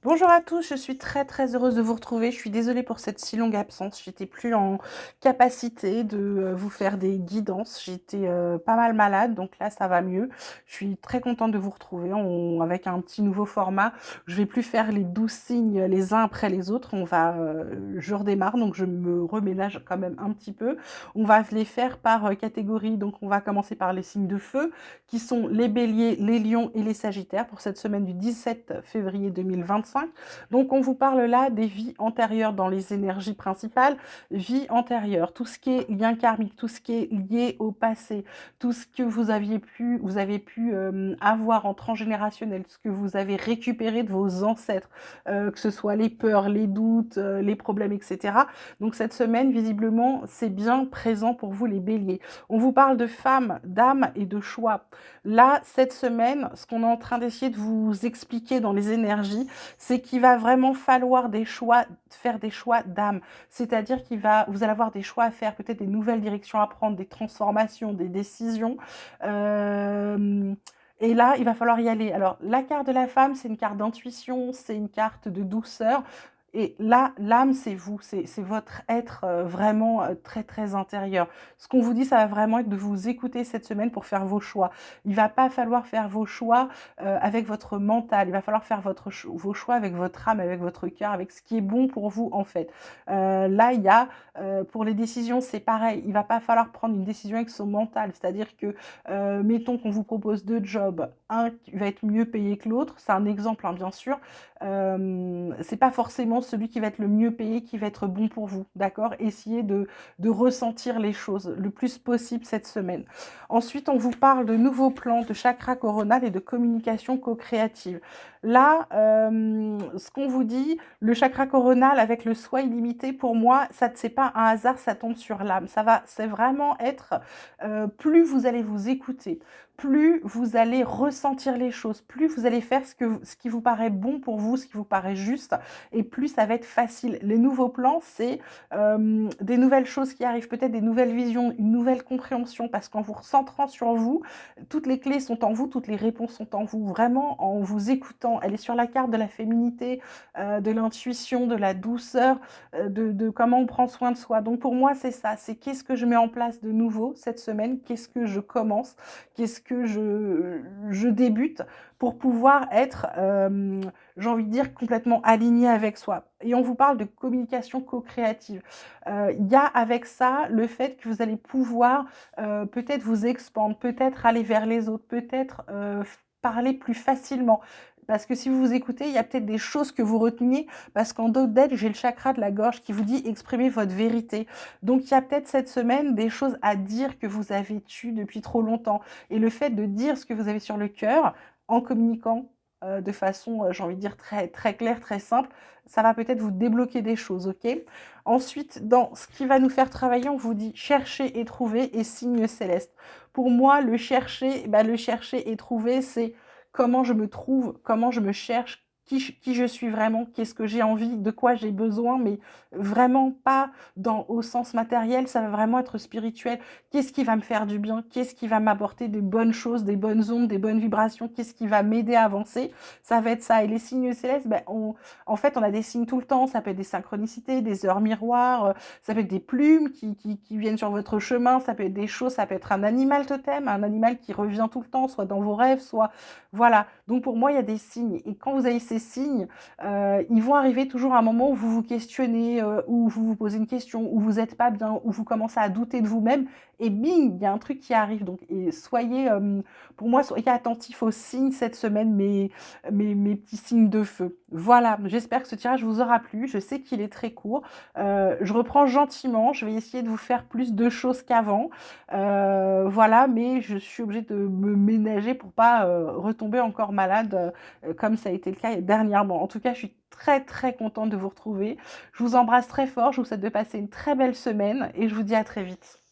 Bonjour à tous, je suis très heureuse de vous retrouver. Je suis désolée pour cette si longue absence. J'étais plus en capacité de vous faire des guidances. J'étais pas mal malade, donc là ça va mieux. Je suis très contente de vous retrouver avec un petit nouveau format. Je vais plus faire les 12 signes les uns après les autres. Je redémarre, donc je me reménage quand même un petit peu. On va les faire par catégorie. Donc on va commencer par les signes de feu, qui sont les béliers, les lions et les sagittaires pour cette semaine du 17 février 2025. Donc on vous parle là des vies antérieures dans les énergies principales, vie antérieure, tout ce qui est lien karmique, tout ce qui est lié au passé, tout ce que vous avez pu avoir en transgénérationnel, ce que vous avez récupéré de vos ancêtres, que ce soit les peurs, les doutes, les problèmes, etc. Donc cette semaine, visiblement, c'est bien présent pour vous les béliers. On vous parle de femmes, d'âme et de choix. Là, cette semaine, ce qu'on est en train d'essayer de vous expliquer dans les énergies, c'est qu'il va vraiment falloir faire des choix d'âme. C'est-à-dire vous allez avoir des choix à faire, peut-être des nouvelles directions à prendre, des transformations, des décisions. Et là, il va falloir y aller. Alors, la carte de la femme, c'est une carte d'intuition, c'est une carte de douceur. Et là, l'âme, c'est vous, c'est votre être vraiment très intérieur. Ce qu'on vous dit, ça va vraiment être de vous écouter cette semaine pour faire vos choix. Il va pas falloir faire vos choix avec votre mental. Il va falloir faire vos choix avec votre âme, avec votre cœur, avec ce qui est bon pour vous en fait. Là, pour les décisions, c'est pareil. Il va pas falloir prendre une décision avec son mental. C'est-à-dire que, mettons qu'on vous propose deux jobs, un qui va être mieux payé que l'autre. C'est un exemple, hein, bien sûr. C'est pas forcément celui qui va être le mieux payé qui va être bon pour vous, d'accord? Essayez de ressentir les choses le plus possible cette semaine. Ensuite, on vous parle de nouveaux plans de chakra coronal et de communication co-créative. Là, ce qu'on vous dit, le chakra coronal avec le soi illimité, pour moi, ça c'est pas un hasard, ça tombe sur l'âme. C'est vraiment être, plus vous allez vous écouter, plus vous allez ressentir les choses, plus vous allez faire ce qui vous paraît bon pour vous, ce qui vous paraît juste, et plus ça va être facile. Les nouveaux plans, c'est des nouvelles choses qui arrivent, peut-être des nouvelles visions, une nouvelle compréhension, parce qu'en vous recentrant sur vous, toutes les clés sont en vous, toutes les réponses sont en vous, vraiment en vous écoutant. Elle est sur la carte de la féminité, de l'intuition, de la douceur, de comment on prend soin de soi. Donc pour moi, c'est ça, c'est qu'est-ce que je mets en place de nouveau cette semaine, qu'est-ce que je commence, qu'est-ce que je débute pour pouvoir être, j'ai envie de dire, complètement aligné avec soi. Et on vous parle de communication co-créative. Il y a avec ça le fait que vous allez pouvoir peut-être vous expandre, peut-être aller vers les autres, peut-être parler plus facilement. Parce que si vous vous écoutez, il y a peut-être des choses que vous reteniez, parce qu'en dos d'elle, j'ai le chakra de la gorge qui vous dit exprimez votre vérité. Donc il y a peut-être cette semaine des choses à dire que vous avez tues depuis trop longtemps. Et le fait de dire ce que vous avez sur le cœur, en communiquant de façon, j'ai envie de dire, très claire, très simple, ça va peut-être vous débloquer des choses, ok? Ensuite, dans ce qui va nous faire travailler, on vous dit chercher et trouver et signe céleste. Pour moi, le chercher et trouver, c'est comment je me trouve, comment je me cherche, qui je suis vraiment, qu'est-ce que j'ai envie, de quoi j'ai besoin, mais vraiment pas au sens matériel, ça va vraiment être spirituel. Qu'est-ce qui va me faire du bien? Qu'est-ce qui va m'apporter des bonnes choses, des bonnes ondes, des bonnes vibrations? Qu'est-ce qui va m'aider à avancer? Ça va être ça. Et les signes célestes, en fait, on a des signes tout le temps. Ça peut être des synchronicités, des heures miroirs, ça peut être des plumes qui viennent sur votre chemin, ça peut être des choses, ça peut être un animal totem, un animal qui revient tout le temps, soit dans vos rêves, soit voilà. Donc pour moi, il y a des signes. Et quand vous avez ces signes, ils vont arriver toujours à un moment où vous vous questionnez, où vous vous posez une question, où vous n'êtes pas bien, où vous commencez à douter de vous-même. Et bing, il y a un truc qui arrive. Donc, et pour moi, soyez attentifs aux signes cette semaine, mes petits signes de feu. Voilà, j'espère que ce tirage vous aura plu. Je sais qu'il est très court. Je reprends gentiment. Je vais essayer de vous faire plus de choses qu'avant. Voilà, mais je suis obligée de me ménager pour pas retomber encore malade comme ça a été le cas dernièrement. En tout cas, je suis très contente de vous retrouver. Je vous embrasse très fort. Je vous souhaite de passer une très belle semaine et je vous dis à très vite.